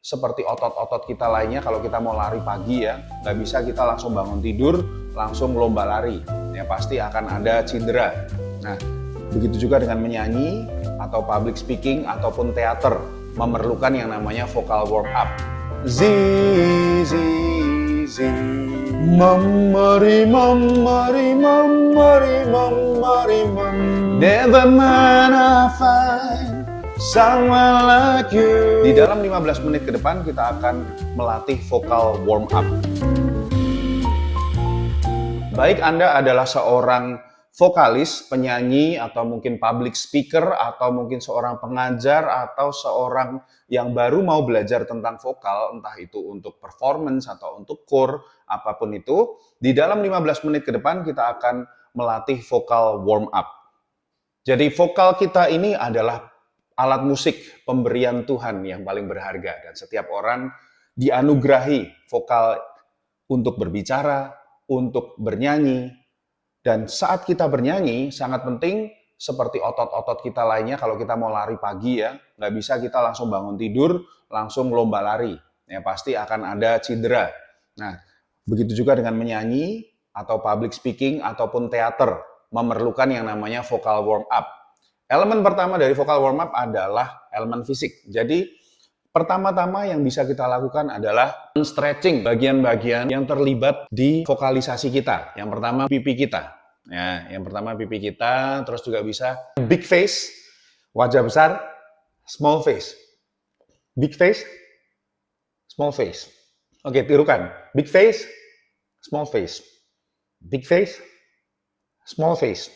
seperti otot-otot kita lainnya kalau kita mau lari pagi ya. Nggak bisa kita langsung bangun tidur, langsung lomba lari. Ya pasti akan ada cedera. Nah, begitu juga dengan menyanyi atau public speaking ataupun teater, memerlukan yang namanya vocal warm up. Z, z, z. Mamari, mamari, mamari, mamari, mamari. Never mind, I find someone like you. Di dalam 15 menit ke depan kita akan melatih vocal warm up. Baik Anda adalah seorang vokalis, penyanyi, atau mungkin public speaker, atau mungkin seorang pengajar, atau seorang yang baru mau belajar tentang vokal, entah itu untuk performance atau untuk core, apapun itu, di dalam 15 menit ke depan kita akan melatih vocal warm up. Jadi vokal kita ini adalah alat musik pemberian Tuhan yang paling berharga, dan setiap orang dianugerahi vokal untuk berbicara, untuk bernyanyi. Dan saat kita bernyanyi sangat penting, seperti otot-otot kita lainnya kalau kita mau lari pagi ya, nggak bisa kita langsung bangun tidur, langsung lomba lari. Ya pasti akan ada cedera. Nah, begitu juga dengan menyanyi atau public speaking ataupun teater, memerlukan yang namanya vocal warm up. Elemen pertama dari vocal warm up adalah elemen fisik. Jadi pertama-tama yang bisa kita lakukan adalah stretching bagian-bagian yang terlibat di vokalisasi kita. Yang pertama pipi kita. Ya, yang pertama pipi kita, terus juga bisa big face, wajah besar, small face. Big face, small face. Oke, tirukan. Big face, small face. Big face, small face.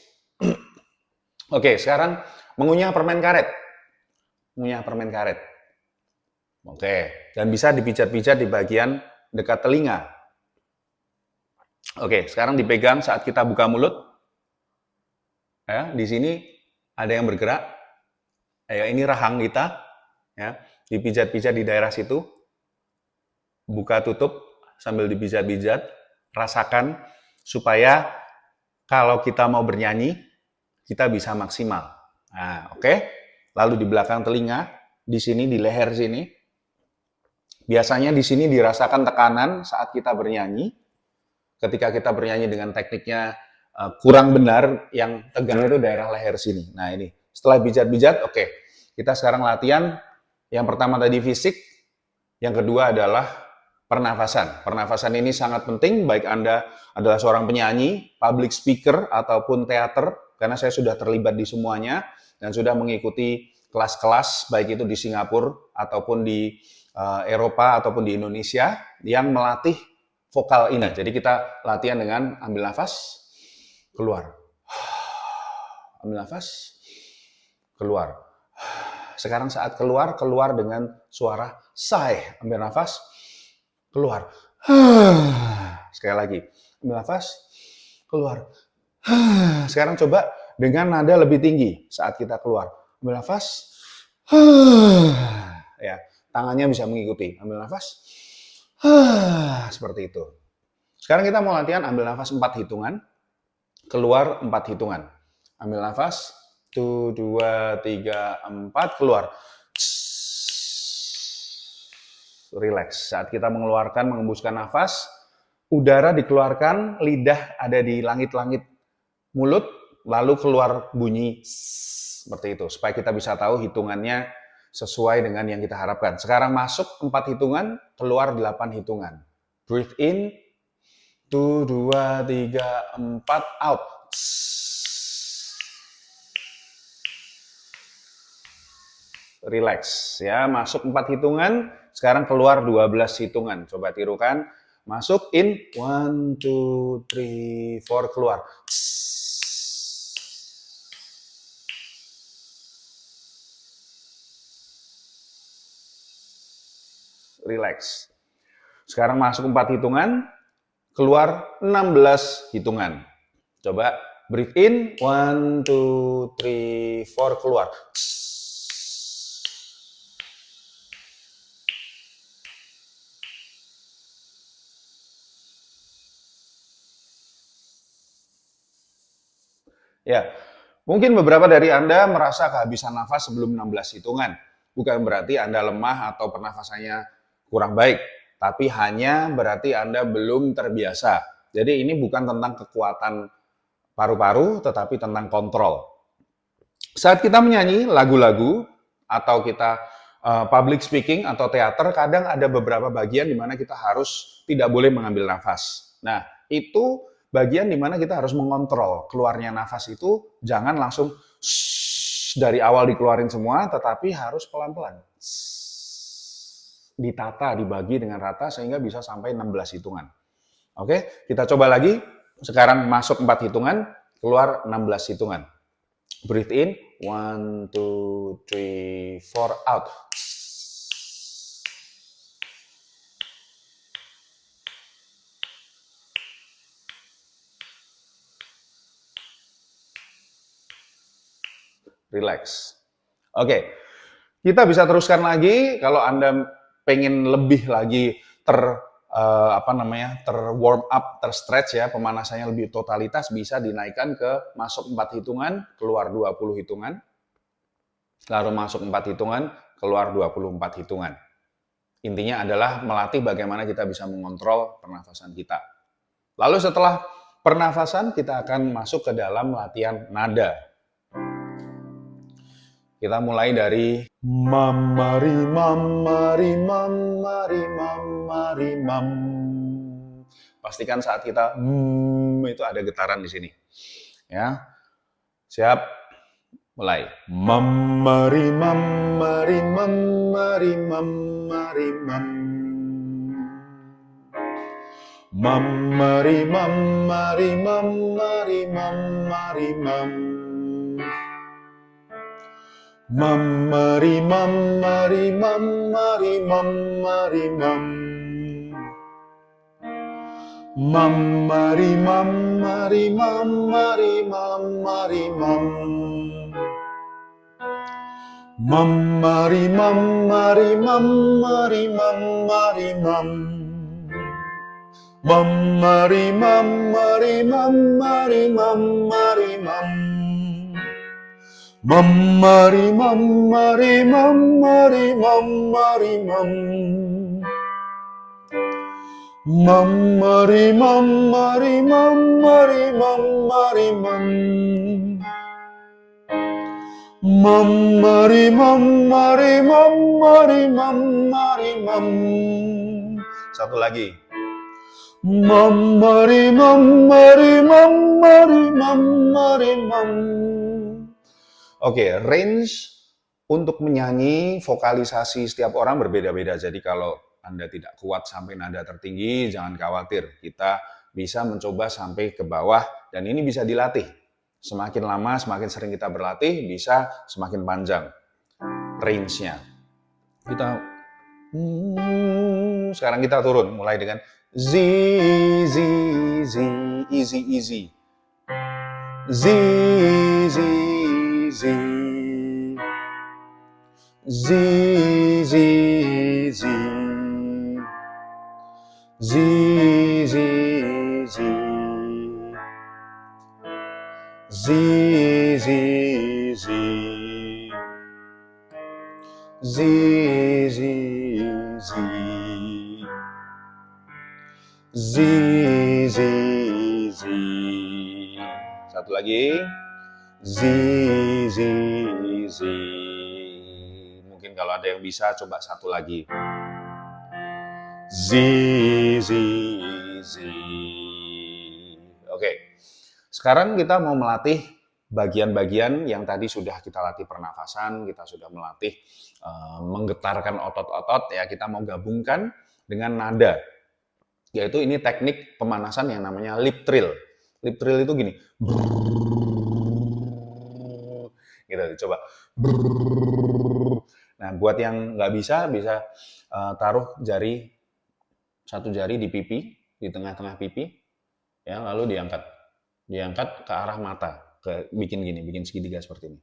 Oke, sekarang mengunyah permen karet. Mengunyah permen karet. Oke, dan bisa dipijat-pijat di bagian dekat telinga. Oke, sekarang dipegang saat kita buka mulut. Ya, di sini ada yang bergerak. Ya, ini rahang kita. Ya, dipijat-pijat di daerah situ. Buka tutup sambil dipijat-pijat. Rasakan supaya kalau kita mau bernyanyi, kita bisa maksimal. Nah, oke. Lalu di belakang telinga, di sini di leher sini. Biasanya di sini dirasakan tekanan saat kita bernyanyi. Ketika kita bernyanyi dengan tekniknya kurang benar, yang tegang itu daerah leher sini. Nah ini, setelah bijat-bijat, oke. Kita sekarang latihan. Yang pertama tadi fisik, yang kedua adalah pernafasan. Pernafasan ini sangat penting, baik Anda adalah seorang penyanyi, public speaker, ataupun teater, karena saya sudah terlibat di semuanya, dan sudah mengikuti kelas-kelas, baik itu di Singapura, ataupun di Eropa ataupun di Indonesia yang melatih vokal ini. Jadi kita latihan dengan ambil nafas, keluar. Ambil nafas, keluar. Sekarang saat keluar, keluar dengan suara sigh. Ambil nafas, keluar. Sekali lagi. Ambil nafas, keluar. Sekarang coba dengan nada lebih tinggi saat kita keluar. Ambil nafas. Ya. Tangannya bisa mengikuti. Ambil nafas. Seperti itu. Sekarang kita mau latihan ambil nafas 4 hitungan. Keluar 4 hitungan. Ambil nafas. 1, 2, 3, 4. Keluar. Relax. Saat kita mengeluarkan, mengembuskan nafas, udara dikeluarkan, lidah ada di langit-langit mulut, lalu keluar bunyi seperti itu. Supaya kita bisa tahu hitungannya sesuai dengan yang kita harapkan. Sekarang masuk 4 hitungan, keluar 8 hitungan. Breathe in, 1, 2, 3, 4, out. Relax ya, masuk 4 hitungan, sekarang keluar 12 hitungan. Coba tirukan. Masuk in, 1, 2, 3, 4, keluar. Relax. Sekarang masuk 4 hitungan, keluar 16 hitungan. Coba breathe in, 1, 2, 3, 4, keluar. Ya, mungkin beberapa dari Anda merasa kehabisan nafas sebelum 16 hitungan. bukan berarti Anda lemah atau pernafasannya kurang baik, tapi hanya berarti Anda belum terbiasa. Jadi ini bukan tentang kekuatan paru-paru, tetapi tentang kontrol. Saat kita menyanyi lagu-lagu atau kita public speaking atau teater, kadang ada beberapa bagian di mana kita harus tidak boleh mengambil nafas. Nah, itu bagian di mana kita harus mengontrol keluarnya nafas itu, jangan langsung dari awal dikeluarin semua, tetapi harus pelan-pelan. Ditata, dibagi dengan rata sehingga bisa sampai 16 hitungan. Oke, kita coba lagi. Sekarang masuk 4 hitungan, keluar 16 hitungan. Breathe in, 1, 2, 3, 4, out. Relax. Oke, kita bisa teruskan lagi. Kalau Anda pengen lebih lagi warm up, stretch ya, pemanasannya lebih totalitas, bisa dinaikkan ke masuk 4 hitungan, keluar 20 hitungan. Lalu masuk 4 hitungan, keluar 24 hitungan. Intinya adalah melatih bagaimana kita bisa mengontrol pernafasan kita. Lalu setelah pernafasan, kita akan masuk ke dalam latihan nada. Kita mulai dari mamari mamari mamari mamari mam. Pastikan saat kita itu ada getaran di sini. Ya. Siap? Mulai. Mamari mamari mamari mamari mam. Mamari mamari mamari mamari mam. Mamari mamari mamari mamari mam. Mamari mamari mamari mamari mam. Mamari mamari mamari mamari mam. Mamari mamari mamari mamari mam. Mamari mamari mamari mamari mam. Mamari mamari mamari mamari mam. Mamari mamari mamari mamari mam. Satu lagi. Mamari mamari mamari mamari mam. Oke, range untuk menyanyi, vokalisasi setiap orang berbeda-beda. Jadi kalau Anda tidak kuat sampai nada tertinggi, jangan khawatir. Kita bisa mencoba sampai ke bawah dan ini bisa dilatih. Semakin lama, semakin sering kita berlatih, bisa semakin panjang range-nya. Sekarang kita turun, mulai dengan Z, Z, Z, easy, easy. Z, Z, Z. Z, Z, Z. Z, Z, Z. Z, Z, Z. Z, Z, Z. Z, Z, Z. Satu lagi. Z, Z, Z. Mungkin kalau ada yang bisa, coba satu lagi. Z, Z, Z. Oke. Sekarang kita mau melatih bagian-bagian yang tadi sudah kita latih pernafasan, kita sudah melatih menggetarkan otot-otot, ya kita mau gabungkan dengan nada. Yaitu ini teknik pemanasan yang namanya lip trill. Lip trill itu gini. Gitu, coba. Nah, buat yang nggak bisa taruh satu jari di pipi, di tengah-tengah pipi, ya lalu diangkat ke arah mata, bikin segitiga seperti ini,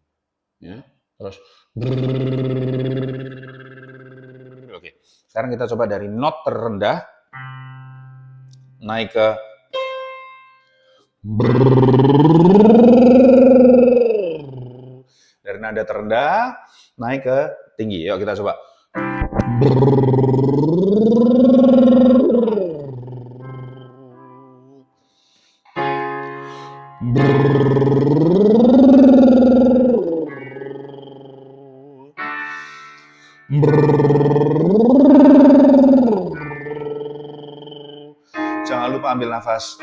ya. Terus, oke. Sekarang kita coba dari not terendah naik ke Dari nada terendah, naik ke tinggi. Yuk kita coba. Jangan lupa ambil nafas.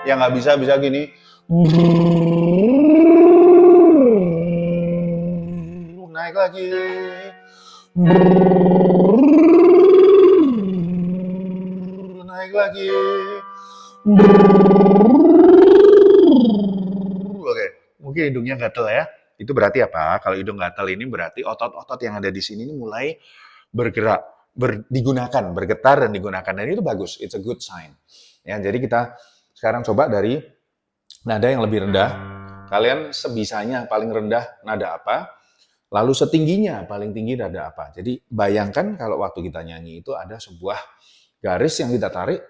Yang nggak bisa gini. Naik lagi. Naik lagi. Oke, mungkin hidungnya gatel ya. Itu berarti apa? Kalau hidung gatel ini berarti otot-otot yang ada di sini ini mulai bergerak, digunakan, bergetar dan digunakan. Dan itu bagus, it's a good sign. Ya, jadi kita sekarang coba dari nada yang lebih rendah. Kalian sebisanya paling rendah nada apa? Lalu setingginya paling tinggi nada apa? Jadi bayangkan kalau waktu kita nyanyi itu ada sebuah garis yang kita tarik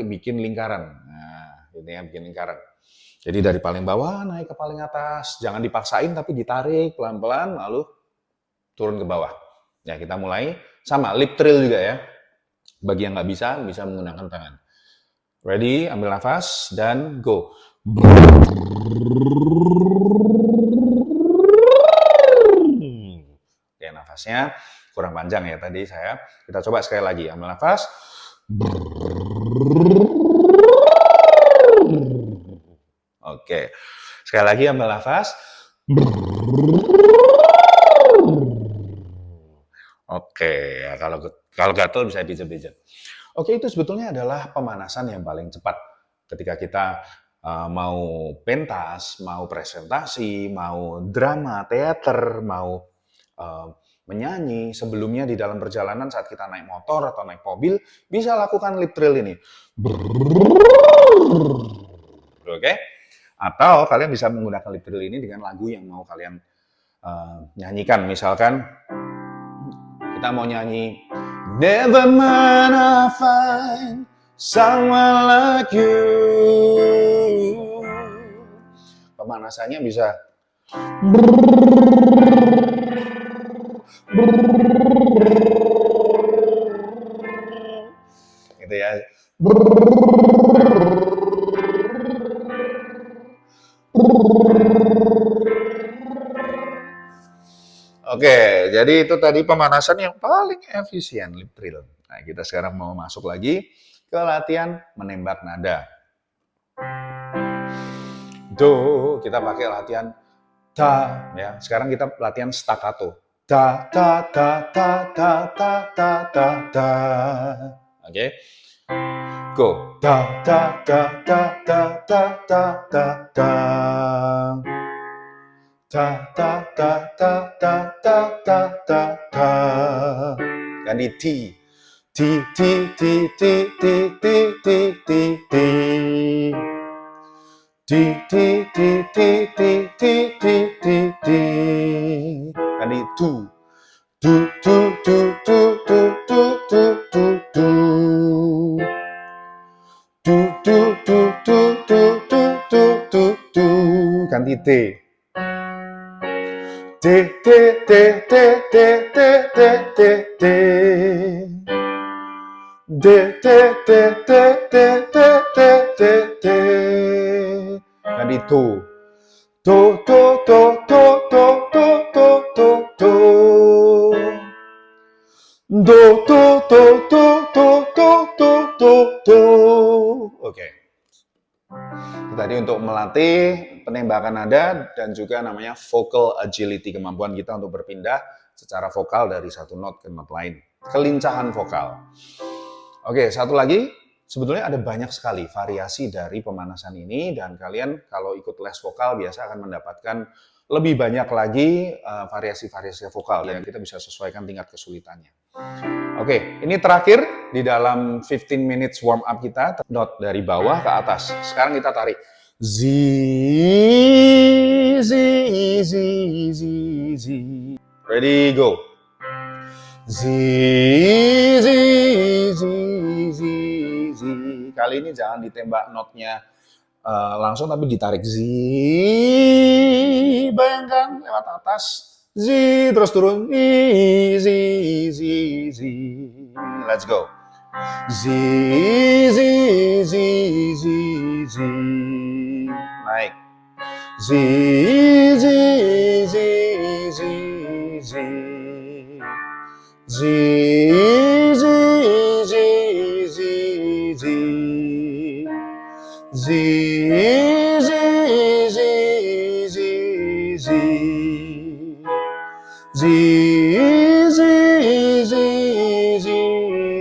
bikin lingkaran. Nah, ini ya bikin lingkaran. Jadi dari paling bawah naik ke paling atas, jangan dipaksain tapi ditarik pelan-pelan lalu turun ke bawah. Ya kita mulai sama lip trill juga ya. Bagi yang nggak bisa menggunakan tangan. Ready, ambil nafas dan go. Oke, nafasnya kurang panjang ya tadi saya. Kita coba sekali lagi, ambil nafas. Oke, sekali lagi ambil nafas. Oke, ya kalau gatel bisa pijat-pijat. Oke, itu sebetulnya adalah pemanasan yang paling cepat. Ketika kita mau pentas, mau presentasi, mau drama, teater, mau menyanyi, sebelumnya di dalam perjalanan saat kita naik motor atau naik mobil, bisa lakukan lip trill ini. Oke? Atau kalian bisa menggunakan lip trill ini dengan lagu yang mau kalian nyanyikan. Misalkan kita mau nyanyi Never mind I find someone like you. Pemanasannya bisa gitu ya. Oke, jadi itu tadi pemanasan yang paling efisien, lip trill. Nah, kita sekarang mau masuk lagi ke latihan menembak nada. Do, kita pakai latihan ta, ya. Sekarang kita latihan staccato. Ta ta ta ta ta ta ta ta ta. Oke. Go. Ta ta ta ta ta ta ta ta ta. Ta ta ta ta ta ta ta ta ta. Ganti ti. Ti ti ti ti ti ti ti ti ti. Ti ti ti ti ti ti ti ti ti. Ganti tu. Tu tu tu tu tu tu tu tu tu. Tu tu tu tu tu tu tu tu tu. Ganti te. Te te te te te te te te te. De te te te te te te te te. Tadi tu. To to to to to to to to to. Do to to to to to to to to. Oke. Tadi untuk melatih penembakan nada dan juga namanya vocal agility, kemampuan kita untuk berpindah secara vokal dari satu not ke not lain. Kelincahan vokal. Oke, satu lagi, sebetulnya ada banyak sekali variasi dari pemanasan ini dan kalian kalau ikut les vokal biasa akan mendapatkan lebih banyak lagi variasi-variasi vokal yang kita bisa sesuaikan tingkat kesulitannya. Oke, ini terakhir di dalam 15 minutes warm up kita, not dari bawah ke atas. Sekarang kita tarik. Z, Z, Z, Z, Z. Ready, go. Zi, zi, zi, zi, zi. Kali ini jangan ditembak notnya langsung, tapi ditarik. Zi, bayangkan lewat atas. Zi, terus turun. I, zi, zi, zi. Let's go. Zi, zi, zi, zi, zi. Naik. Zi, zi, zi, zi, zi. Zi, zi, zi, zi, zi. Zi, zi, zi, zi, zi. Zi, zi, zi, zi,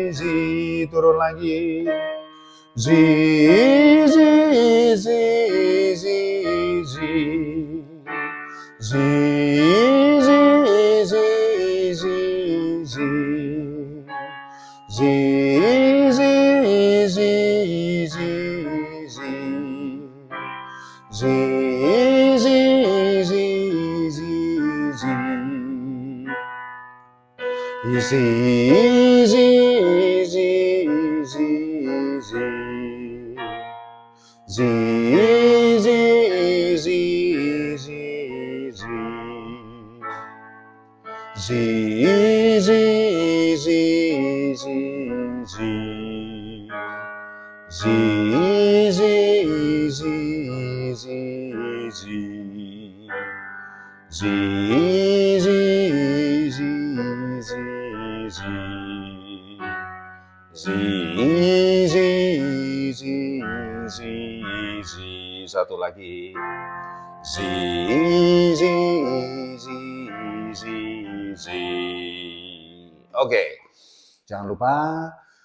zi. Turun lagi. Zi, zi, zi, zi, zi. Zi, zi, zi, zi, zi. Zi, zi, zi, zi, zi. Zi, zi, zi, zi, zi. Zi, zi, zi, zi, zi. Zi, zi, zi, zi, zi. Zi, zi, zi, zi, zi. Zi, zi, zi, zi, zi. Zi, zi, zi, zi, zi. Zi, zi, zi, zi, zi. Satu lagi. Zi, zi, zi, zi, zi. Oke. Jangan lupa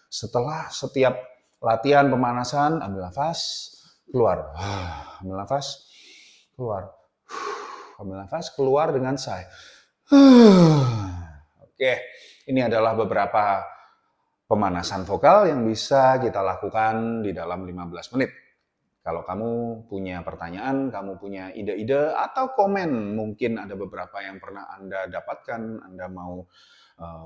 setelah setiap latihan pemanasan, ambil nafas, keluar. Ambil nafas, keluar. Ambil nafas, keluar dengan sigh. Oke, ini adalah beberapa pemanasan vokal yang bisa kita lakukan di dalam 15 menit. Kalau kamu punya pertanyaan, kamu punya ide-ide atau komen, mungkin ada beberapa yang pernah Anda dapatkan, Anda mau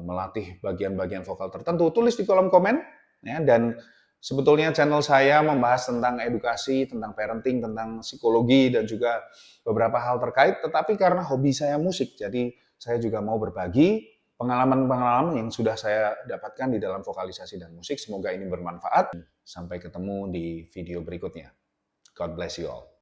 melatih bagian-bagian vokal tertentu, tulis di kolom komen. Ya, dan sebetulnya channel saya membahas tentang edukasi, tentang parenting, tentang psikologi, dan juga beberapa hal terkait. Tetapi karena hobi saya musik, jadi saya juga mau berbagi pengalaman-pengalaman yang sudah saya dapatkan di dalam vokalisasi dan musik. Semoga ini bermanfaat. Sampai ketemu di video berikutnya. God bless you all.